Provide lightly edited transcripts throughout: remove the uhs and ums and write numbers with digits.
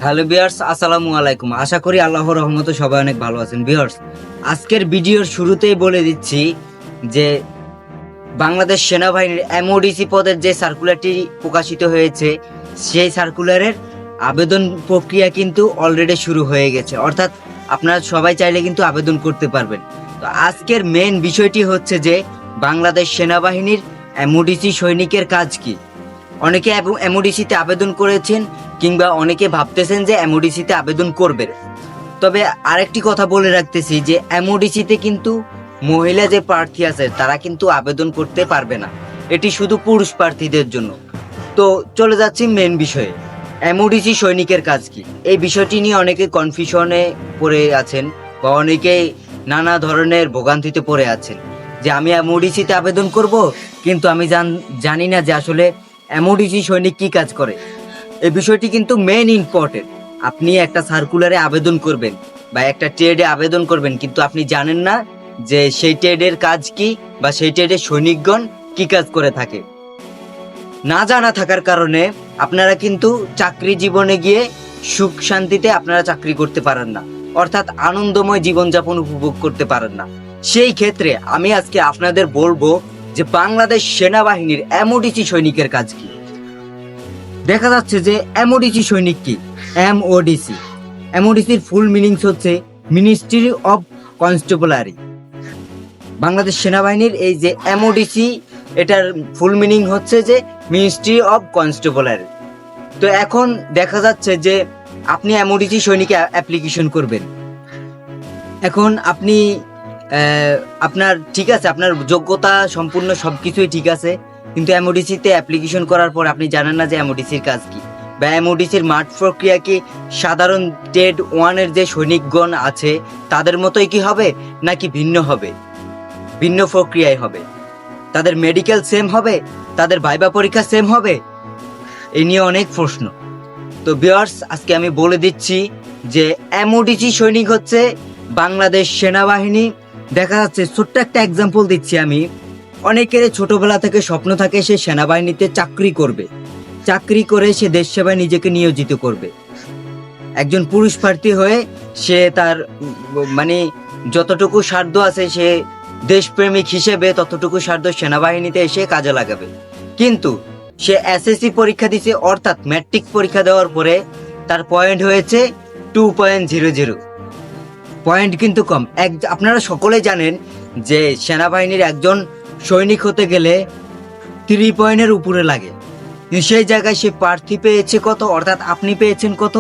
Hello viewers, আসসালামু আলাইকুম। আশা করি আল্লাহর রহমতে সবাই অনেক ভালো আছেন। ভিউয়ার্স, আজকের ভিডিওর শুরুতেই বলে দিচ্ছি যে বাংলাদেশ সেনাবাহিনীর এমওডিসি পদের যে সার্কুলারটি প্রকাশিত হয়েছে, সেই সার্কুলারের আবেদন প্রক্রিয়া কিন্তু অলরেডি শুরু হয়ে গেছে। অর্থাৎ আপনারা সবাই চাইলে কিন্তু আবেদন করতে পারবেন। তো আজকের মেন বিষয়টি হচ্ছে যে বাংলাদেশ সেনাবাহিনীর এমওডিসি সৈনিকের কাজ কি। অনেকে এমওডিসিতে আবেদন করেছেন কিংবা অনেকে ভাবতেছেন যে এমওডিসিতে আবেদন করবেন। তবে আরেকটি কথা বলে রাখতেছি যে এমওডিসিতে কিন্তু মহিলা যে প্রার্থী আছে তারা কিন্তু আবেদন করতে পারবে না, এটি শুধু পুরুষ প্রার্থীদের জন্য। তো চলে যাচ্ছি মেন বিষয়ে, এমওডিসি সৈনিকের কাজ কি। এই বিষয়টি নিয়ে অনেকে কনফিউশনে পড়ে আছেন বা অনেকে নানা ধরনের ভোগান্তিতে পড়ে আছেন যে আমি এমওডিসিতে আবেদন করব, কিন্তু আমি জানি না যে আসলে এমওডিসি সৈনিক কি কাজ করে। এই বিষয়টি কিন্তু মেন ইম্পর্টেন্ট। আপনি একটা সার্কুলারে আবেদন করবেন বা একটা ট্রেডে আবেদন করবেন, কিন্তু আপনি জানেন না যে সেই ট্রেডের কাজ কি বা সেই ট্রেডের সৈনিকগণ কি কাজ করে থাকে। না জানা থাকার কারণে আপনারা কিন্তু চাকরি জীবনে গিয়ে সুখ শান্তিতে আপনারা চাকরি করতে পারেন না, অর্থাৎ আনন্দময় জীবনযাপন উপভোগ করতে পারেন না। সেই ক্ষেত্রে আমি আজকে আপনাদের বলবো যে বাংলাদেশ সেনাবাহিনীর এমওডিসি সৈনিকের কাজ কি। দেখা যাচ্ছে যে এমওডিসি সৈনিক কি। এমওডিসি এমওডিসির ফুল মিনিংস হচ্ছে মিনিস্ট্রি অফ কনস্টেবলারি। বাংলাদেশ সেনাবাহিনীর এই যে এমওডিসি, এটার ফুল মিনিং হচ্ছে যে মিনিস্ট্রি অফ কনস্টেবলারি। তো এখন দেখা যাচ্ছে যে আপনি এমওডিসি সৈনিকে অ্যাপ্লিকেশন করবেন। এখন আপনি আপনার ঠিক আছে, আপনার যোগ্যতা সম্পূর্ণ সবকিছুই ঠিক আছে, কিন্তু এমওডিসিতে অ্যাপ্লিকেশন করার পর আপনি জানেন না যে এমওডিসির কাজ কি বা এমওডিসির মাঠ প্রক্রিয়া কি সাধারণ ট্রেড ওয়ানের যে সৈনিকগণ আছে তাদের মতোই কি হবে নাকি ভিন্ন হবে, ভিন্ন প্রক্রিয়ায় হবে। তাদের মেডিকেল সেম হবে, তাদের ভাইবা পরীক্ষা সেম হবে, এই নিয়ে অনেক প্রশ্ন। তো ভিউয়ার্স, আজকে আমি বলে দিচ্ছি যে এমওডিসি সৈনিক হচ্ছে বাংলাদেশ সেনাবাহিনী। দেখা যাচ্ছে ছোট্ট একটা এক্সাম্পল দিচ্ছি আমি। অনেকের ছোটবেলা থেকে স্বপ্ন থাকে সে সেনাবাহিনীতে চাকরি করবে, চাকরি করে সে দেশ সেবায় নিজেকে নিয়োজিত করবে। একজন পুরুষ প্রার্থী হয়ে সে তার মানে যতটুকু সাধ্য আছে সে দেশপ্রেমিক হিসেবে ততটুকু সাধ্য সেনাবাহিনীতে এসে কাজে লাগাবে। কিন্তু সে এসএসসি পরীক্ষা দিছে, অর্থাৎ ম্যাট্রিক পরীক্ষা দেওয়ার পরে তার পয়েন্ট হয়েছে 2.00 পয়েন্ট, কিন্তু কম। আপনারা সকলেই জানেন যে সেনাবাহিনীর একজন সৈনিক হতে গেলে 3 পয়েন্টের উপরে লাগে, সেই জায়গায় সে প্রার্থী পেয়েছে কত, অর্থাৎ আপনি পেয়েছেন কত,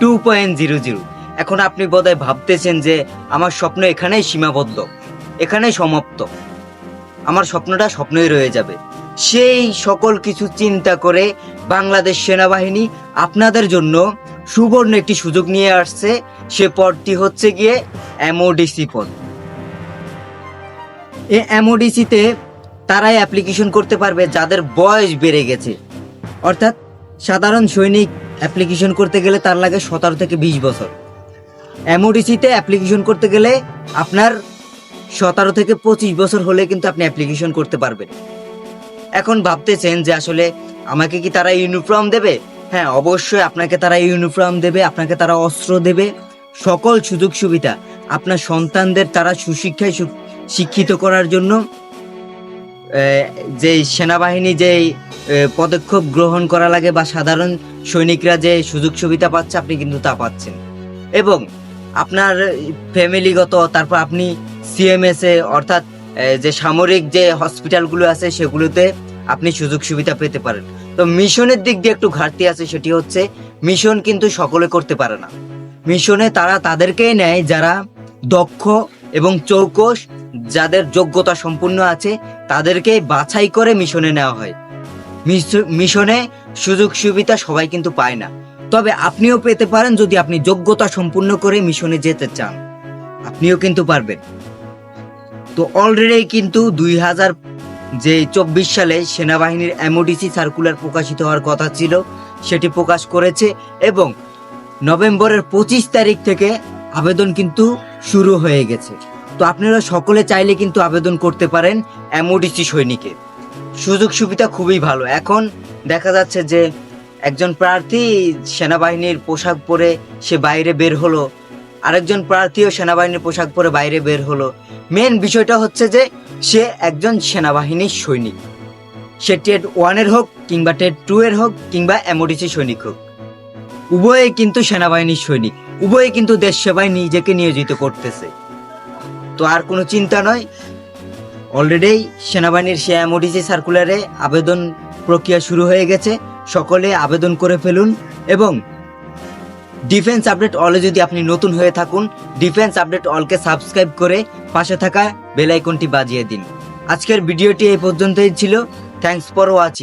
2.00। এখন আপনি বোধহয় ভাবতেছেন যে আমার স্বপ্ন এখানেই সীমাবদ্ধ, এখানেই সমাপ্ত, আমার স্বপ্নটা স্বপ্নই রয়ে যাবে। সেই সকল কিছু চিন্তা করে বাংলাদেশ সেনাবাহিনী আপনাদের জন্য সুবর্ণ একটি সুযোগ নিয়ে আসছে। সে পদটি হচ্ছে গিয়ে এমওডিসি পদ। এই এমওডিসিতে তারাই অ্যাপ্লিকেশন করতে পারবে যাদের বয়স বেড়ে গেছে, অর্থাৎ সাধারণ সৈনিক অ্যাপ্লিকেশন করতে গেলে তার লাগে 17 থেকে 20 বছর। এমওডিসিতে অ্যাপ্লিকেশন করতে গেলে আপনার 17 থেকে 25 বছর হলে কিন্তু আপনি অ্যাপ্লিকেশন করতে পারবেন। এখন ভাবতেছেন যে আসলে আমাকে কি তারা ইউনিফর্ম দেবে? হ্যাঁ, অবশ্যই আপনাকে তারা ইউনিফর্ম দেবে, আপনাকে তারা অস্ত্র দেবে, সকল সুযোগ সুবিধা। আপনার সন্তানদের তারা সুশিক্ষায় শিক্ষিত করার জন্য যে সেনাবাহিনী যে পদক্ষেপ গ্রহণ করা লাগে বা সাধারণ সৈনিকরা যে সুযোগ সুবিধা পাচ্ছে আপনি কিন্তু তা পাচ্ছেন। এবং আপনার ফ্যামিলিগত, তারপর আপনি সিএমএসএ অর্থাৎ যে সামরিক যে হসপিটালগুলো আছে সেগুলোতে আপনি সুযোগ সুবিধা পেতে পারেন। তো মিশনের দিক দিয়ে একটু ঘাটতি আছে, সেটি হচ্ছে মিশন কিন্তু সকলে করতে পারে না। মিশনে তারা তাদেরকেই নেয় যারা দক্ষ এবং চৌকস, যাদের যোগ্যতা সম্পূর্ণ আছে তাদেরকেই বাছাই করে মিশনে নেওয়া হয়। মিশনে সুযোগ সুবিধা সবাই কিন্তু পায় না, তবে আপনিও পেতে পারেন যদি আপনি যোগ্যতা সম্পূর্ণ করে মিশনে যেতে চান, আপনিও কিন্তু পারবেন। তো অলরেডি কিন্তু 2024 সালে সেনাবাহিনীর এমওডিসি সার্কুলার প্রকাশিত হওয়ার কথা ছিল, সেটি প্রকাশ করেছে এবং নভেম্বরের 25 তারিখ থেকে আবেদন কিন্তু শুরু হয়ে গেছে। তো আপনারা সকলে চাইলে কিন্তু আবেদন করতে পারেন এমওডিসি সৈনিকে। সুযোগ সুবিধা খুবই ভালো। এখন দেখা যাচ্ছে যে একজন প্রার্থী সেনাবাহিনীর পোশাক পরে সে বাইরে বের হলো, আরেকজন প্রার্থীও সেনাবাহিনীর পোশাক পরে বাইরে বের হলো। মেন বিষয়টা হচ্ছে যে সে একজন সেনাবাহিনীর সৈনিক, সে টেট 1-এর হোক কিংবা টেট 2-এর হোক কিংবা এমওডিসি সৈনিক হোক, উভয়ে কিন্তু সেনাবাহিনীর সৈনিক, উভয়ে কিন্তু দেশ সেবায় নিজেকে নিয়োজিত করতেছে। তো আর কোনো চিন্তা নয়, অলরেডি সেনাবাহিনীর সে এমওডিসি সার্কুলারে আবেদন প্রক্রিয়া শুরু হয়ে গেছে। সকলে আবেদন করে ফেলুন এবং ডিফেন্স আপডেট অলে যদি আপনি নতুন হয়ে থাকুন, ডিফেন্স আপডেট অলকে সাবস্ক্রাইব করে পাশে থাকা বেল আইকনটি বাজিয়ে দিন। আজকের ভিডিওটি এই পর্যন্তই ছিল। Thanks for watching.